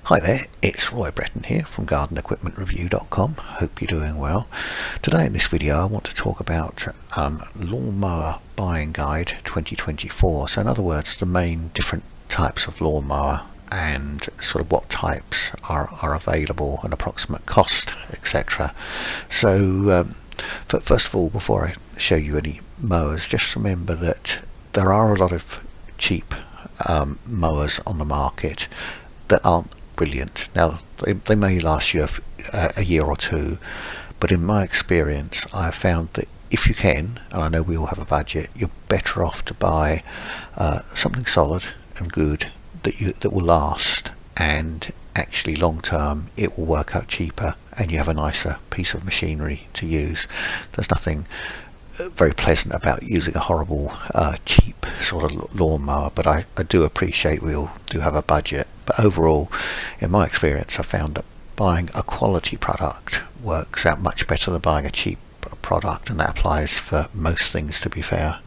Hi there, it's Roy Breton here from GardenEquipmentReview.com. Hope you're doing well. Today in this video I want to talk about Lawnmower Buying Guide 2024. So in other words, the main different types of lawnmower and sort of what types are available, an approximate cost, etc. So first of all, before I show you any mowers, just remember that there are a lot of cheap mowers on the market that aren't brilliant. Now they may last you a year or two, but in my experience I've found that if you can, and I know we all have a budget, you're better off to buy something solid and good that will last, and actually long term it will work out cheaper and you have a nicer piece of machinery to use. There's nothing very pleasant about using a horrible cheap sort of lawnmower, but I do appreciate we all do have a budget. But overall, in my experience, I found that buying a quality product works out much better than buying a cheap product, and that applies for most things, to be fair.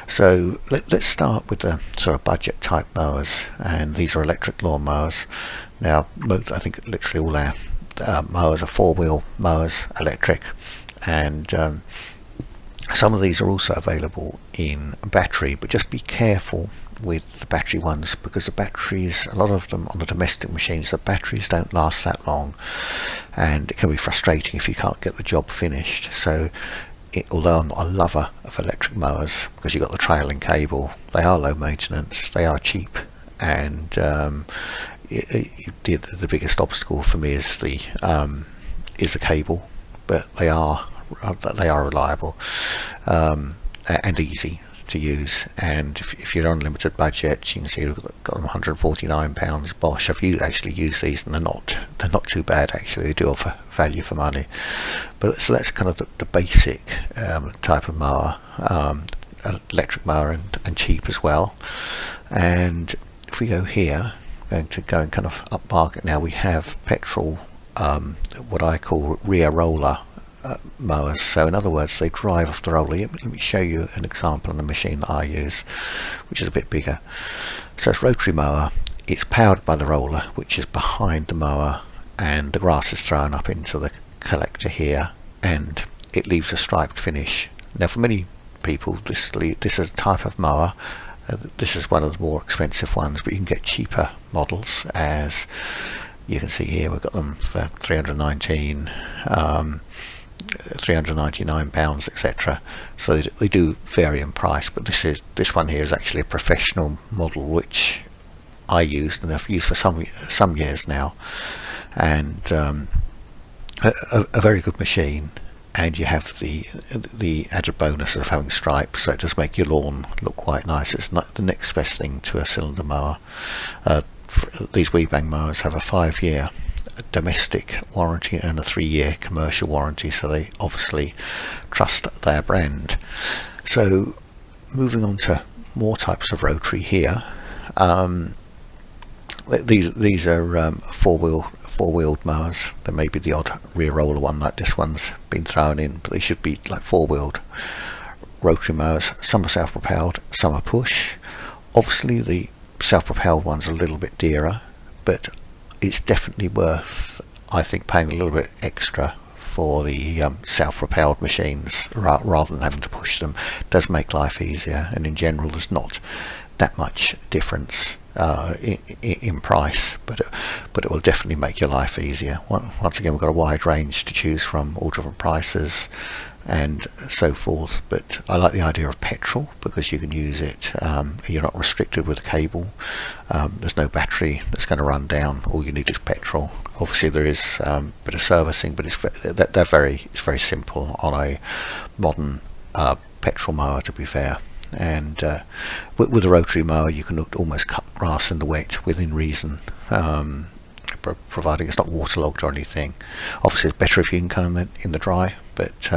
So let's start with the sort of budget type mowers, and these are electric lawnmowers. Now I think literally all our mowers are four-wheel mowers, electric, and some of these are also available in battery, but just be careful with the battery ones, because the batteries, a lot of them on the domestic machines, the batteries don't last that long, and it can be frustrating if you can't get the job finished. So although I'm not a lover of electric mowers, because you've got the trailing cable, they are low maintenance, they are cheap, and the biggest obstacle for me is the cable, but they are reliable and easy to use. And if you're on a limited budget, you can see we've got them £149 Bosch. I've actually used these, and they're not too bad actually. They do offer value for money. But so that's kind of the basic type of mower, electric mower, and cheap as well. And if we go here, going to go and kind of up market now, we have Petrol, what I call rear roller mowers. So in other words, they drive off the roller. Let me show you an example on the machine that I use, which is a bit bigger. So it's rotary mower. It's powered by the roller, which is behind the mower, and the grass is thrown up into the collector here, and it leaves a striped finish. Now for many people this is a type of mower. This is one of the more expensive ones, but you can get cheaper models, as you can see here. We've got them for £399, etc. So they do vary in price, but this one here is actually a professional model, which I used and I've used for some years now, and a very good machine. And you have the added bonus of having stripes, so it does make your lawn look quite nice. It's not the next best thing to a cylinder mower. These Bang mowers have a 5-year domestic warranty and a 3-year commercial warranty, so they obviously trust their brand. So moving on to more types of rotary here, these are four-wheeled mowers. There may be the odd rear roller one like this one's been thrown in, but they should be like four-wheeled rotary mowers. Some are self-propelled, some are push. Obviously the self-propelled ones are a little bit dearer, but it's definitely worth, I think, paying a little bit extra for the self-propelled machines rather than having to push them. It does make life easier, and in general there's not that much difference in price, but it will definitely make your life easier. Once again, we've got a wide range to choose from, all different prices and so forth, but I like the idea of Petrol because you can use it, you're not restricted with a cable. There's no battery that's going to run down. All you need is petrol. Obviously there is a bit of servicing, but it's very simple on a modern petrol mower, to be fair. And with a rotary mower you can almost cut grass in the wet within reason, providing it's not waterlogged or anything. Obviously it's better if you can cut them in the dry, but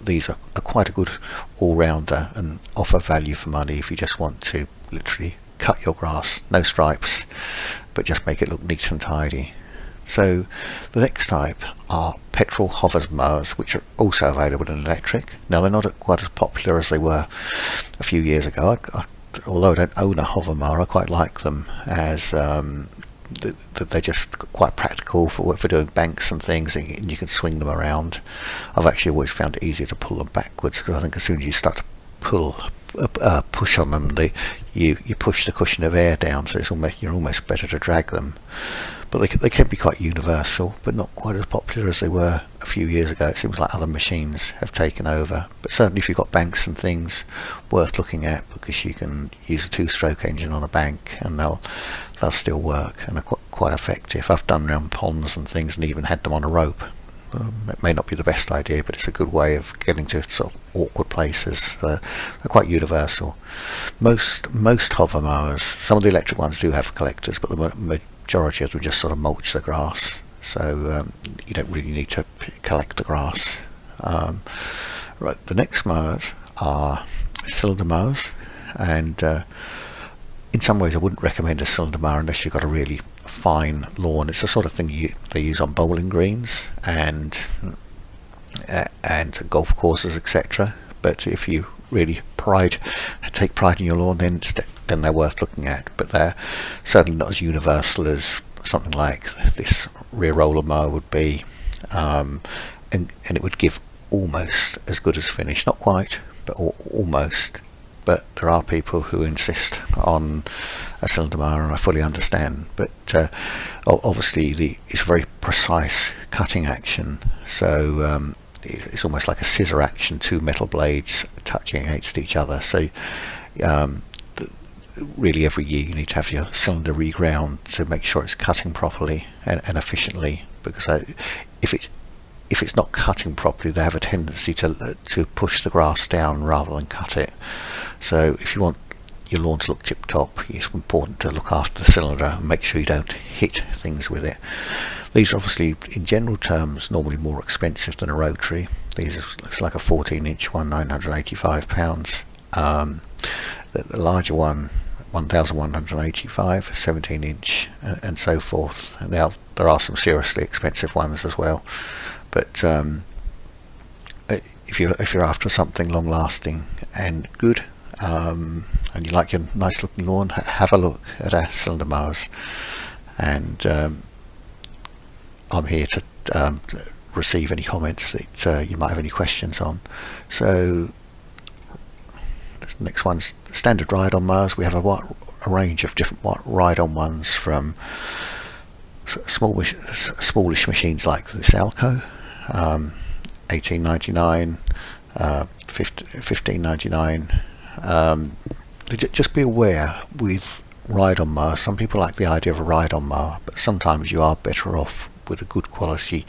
these are quite a good all-rounder and offer value for money if you just want to literally cut your grass, no stripes, but just make it look neat and tidy. So the next type are petrol hovers mowers, which are also available in electric. Now they're not quite as popular as they were a few years ago. Although I don't own a hover mower, I quite like them, as they're just quite practical for doing banks and things, and you can swing them around. I've actually always found it easier to pull them backwards, because I think as soon as you start to push on them, you push the cushion of air down, so you're almost better to drag them. But they can be quite universal, but not quite as popular as they were a few years ago. It seems like other machines have taken over. But certainly if you've got banks and things, worth looking at, because you can use a 2-stroke engine on a bank and they'll still work and are quite effective. I've done around ponds and things and even had them on a rope. It may not be the best idea, but it's a good way of getting to sort of awkward places. They're quite universal. Most hover mowers, some of the electric ones do have collectors, but the majority of them just sort of mulch the grass, so you don't really need to collect the grass. Right, the next mowers are cylinder mowers, and in some ways I wouldn't recommend a cylinder mower unless you've got a really fine lawn. It's the sort of thing they use on bowling greens and golf courses, etc. But if you really take pride in your lawn, then they're worth looking at. But they're certainly not as universal as something like this rear roller mower would be, and it would give almost as good as finish. Not quite, but almost. But there are people who insist on a cylinder mower, and I fully understand. But obviously it's a very precise cutting action, so it's almost like a scissor action, 2 metal blades touching against each other. So really every year you need to have your cylinder reground to make sure it's cutting properly and efficiently, because if it's not cutting properly, they have a tendency to push the grass down rather than cut it. So if you want your lawn to look tip top, it's important to look after the cylinder and make sure you don't hit things with it. These are obviously, in general terms, normally more expensive than a Rotary. These looks like a 14-inch one, £985. The larger one, 1,185, 17-inch, and so forth. Now there are some seriously expensive ones as well, but if you're after something long-lasting and good, and you like your nice looking lawn, have a look at our cylinder mowers. And I'm here to receive any comments that you might have any questions on. So the next one's standard Rideon mowers. We have a range of different Rideon ones, from smallish machines like this Alco, $18.99, $15.99. Just be aware with Rideon mowers, some people like the idea of a Rideon mower, but sometimes you are better off with a good quality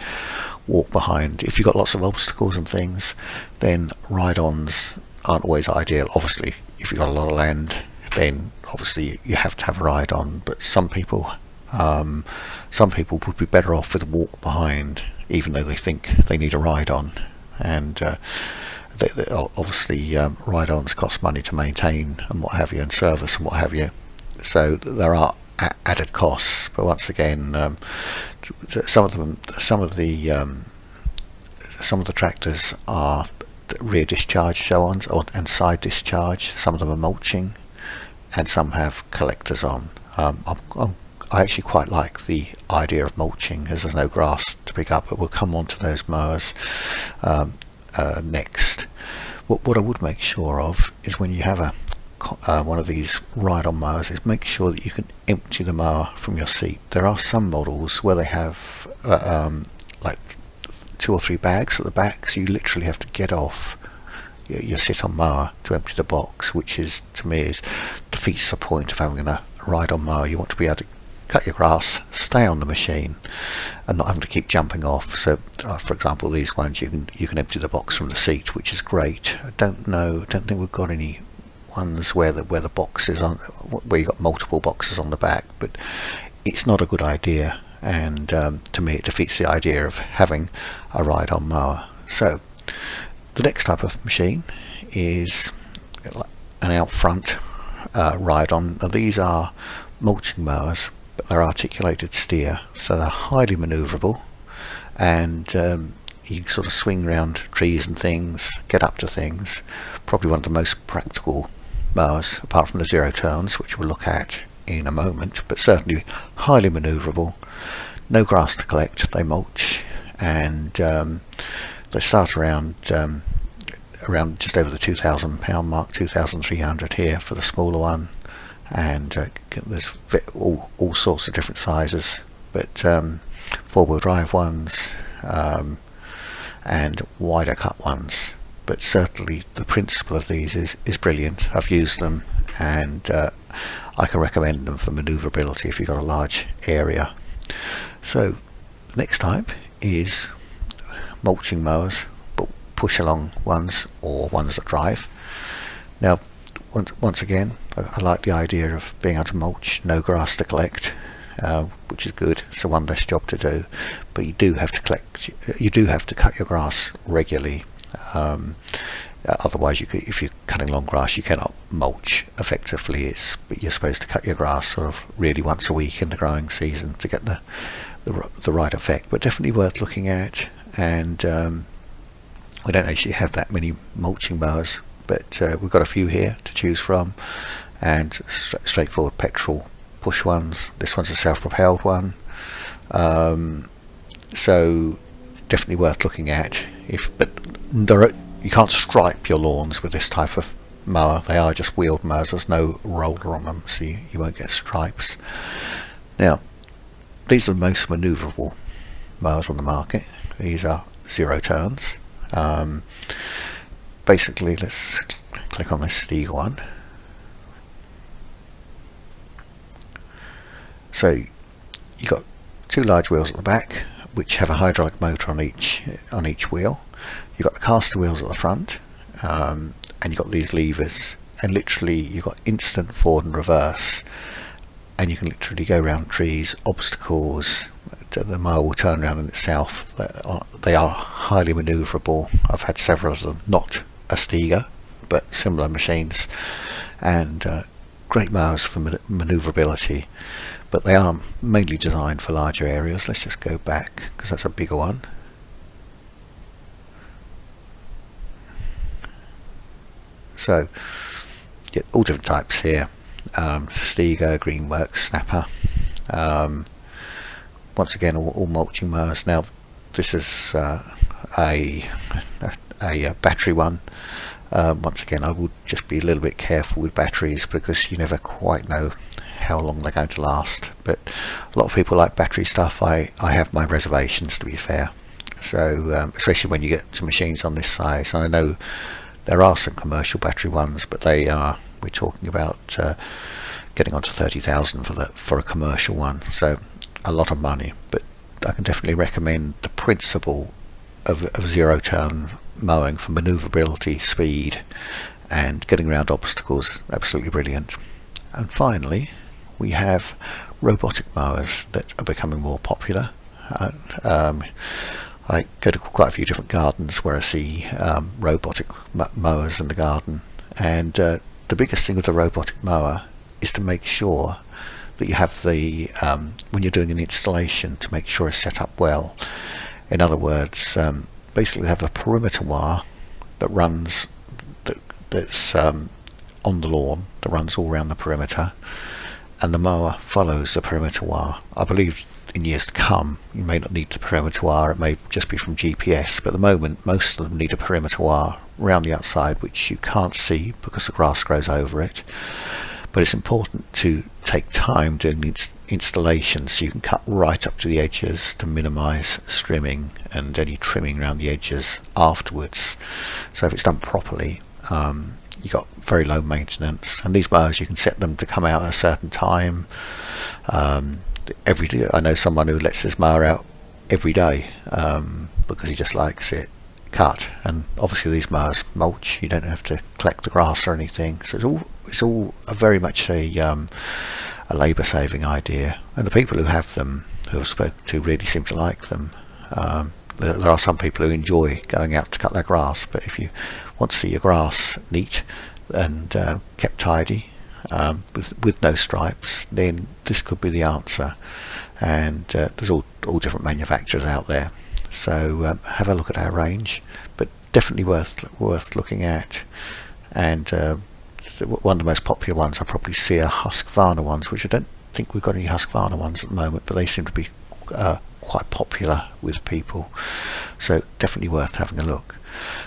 walk behind. If you've got lots of obstacles and things, then Rideons aren't always ideal. Obviously if you've got a lot of land, then obviously you have to have a Rideon, but some people would be better off with a walk behind, even though they think they need a Rideon. And obviously Rideons cost money to maintain and what have you, and service and what have you, so there are added costs. But once again, some of the tractors are rear discharge show-ons and side discharge. Some of them are mulching, and some have collectors on. I actually quite like the idea of mulching, as there's no grass to pick up, but we'll come on to those mowers next. What I would make sure of is, when you have one of these Rideon mowers, is make sure that you can empty the mower from your seat. There are some models where they have like 2 or 3 bags at the back, so you literally have to get off your sit-on mower to empty the box, which is, to me, defeats the point of having a Rideon mower. You want to be able to cut your grass, stay on the machine, and not having to keep jumping off. So for example, these ones you can empty the box from the seat, which is great. I don't think we've got any ones where the box is on, where you've got multiple boxes on the back, but it's not a good idea, and to me it defeats the idea of having a Rideon mower. So the next type of machine is an out front Rideon. Now these are mulching mowers, but they're articulated steer, so they're highly manoeuvrable, and you can sort of swing around trees and things, get up to things. Probably one of the most practical mowers, apart from the zero turns, which we'll look at in a moment, but certainly highly manoeuvrable. No grass to collect. They mulch, and they start around just over the £2,000 mark, 2,300 here for the smaller one, and there's all sorts of different sizes, but four-wheel drive ones and wider cut ones. But certainly the principle of these is brilliant. I've used them, and I can recommend them for manoeuvrability if you've got a large area. So the next type is mulching mowers, but push along ones or ones that drive. Now once again, I like the idea of being able to mulch, no grass to collect, which is good. It's a one less job to do, but you do have to cut your grass regularly. Otherwise, if you're cutting long grass, you cannot mulch effectively. You're supposed to cut your grass sort of really once a week in the growing season to get the right effect. But definitely worth looking at. And we don't actually have that many mulching mowers, but we've got a few here to choose from, and straightforward petrol push ones. This one's a self-propelled one, so definitely worth looking at. But you can't stripe your lawns with this type of mower. They are just wheeled mowers. There's no roller on them, so you won't get stripes. Now, these are the most manoeuvrable mowers on the market. These are 0 turns. Basically, let's click on this Stiga one. So you've got 2 large wheels at the back, which have a hydraulic motor on each wheel. You've got the caster wheels at the front, and you've got these levers, and literally you've got instant forward and reverse, and you can literally go around trees, obstacles. The mower will turn around in itself. They are highly manoeuvrable. I've had several of them, not a Stiga, but similar machines, and great mowers for manoeuvrability. But they are mainly designed for larger areas. Let's just go back, because that's a bigger one. So, yeah, all different types here. Stiga, Greenworks, Snapper. Once again, all mulching mowers. Now, this is a battery one. Once again, I would just be a little bit careful with batteries, because you never quite know how long they're going to last. But a lot of people like battery stuff. I have my reservations, to be fair. So especially when you get to machines on this size. And I know there are some commercial battery ones, but we're talking about getting onto 30,000 for a commercial one. So a lot of money. But I can definitely recommend the principle of 0 turn mowing for manoeuvrability, speed, and getting around obstacles. Absolutely brilliant. And finally, we have robotic mowers that are becoming more popular. I go to quite a few different gardens where I see robotic mowers in the garden, and the biggest thing with the robotic mower is to make sure that you have the when you're doing an installation, to make sure it's set up well. In other words, basically have a perimeter wire that runs that's on the lawn, that runs all around the perimeter, and the mower follows the perimeter wire. I believe in years to come you may not need the perimeter wire, it may just be from GPS, but at the moment most of them need a perimeter wire around the outside, which you can't see because the grass grows over it. But it's important to take time doing the installation, so you can cut right up to the edges to minimise strimming and any trimming around the edges afterwards. So if it's done properly, you've got very low maintenance. And these mowers, you can set them to come out at a certain time. Every day, I know someone who lets his mower out every day because he just likes it cut. And obviously these mowers mulch, you don't have to collect the grass or anything, so it's all very much a labour saving idea. And the people who have them, who I've spoken to, really seem to like them. There are some people who enjoy going out to cut their grass, but if you want to see your grass neat and kept tidy, with no stripes, then this could be the answer. And there's all different manufacturers out there, so have a look at our range, but definitely worth looking at. And one of the most popular ones I probably see are Husqvarna ones, which I don't think we've got any Husqvarna ones at the moment, but they seem to be quite popular with people, so definitely worth having a look.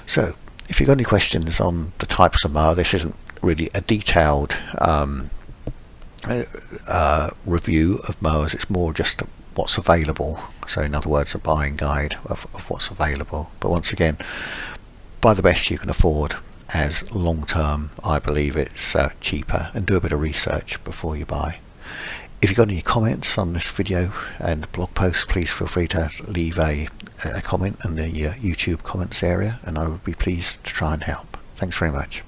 So if you've got any questions on the types of mower, this isn't really a detailed review of mowers, it's more just what's available, so in other words a buying guide of what's available. But once again, buy the best you can afford, as long term I believe it's cheaper, and do a bit of research before you buy. If you've got any comments on this video and blog post, please feel free to leave a comment in the YouTube comments area, and I would be pleased to try and help. Thanks very much.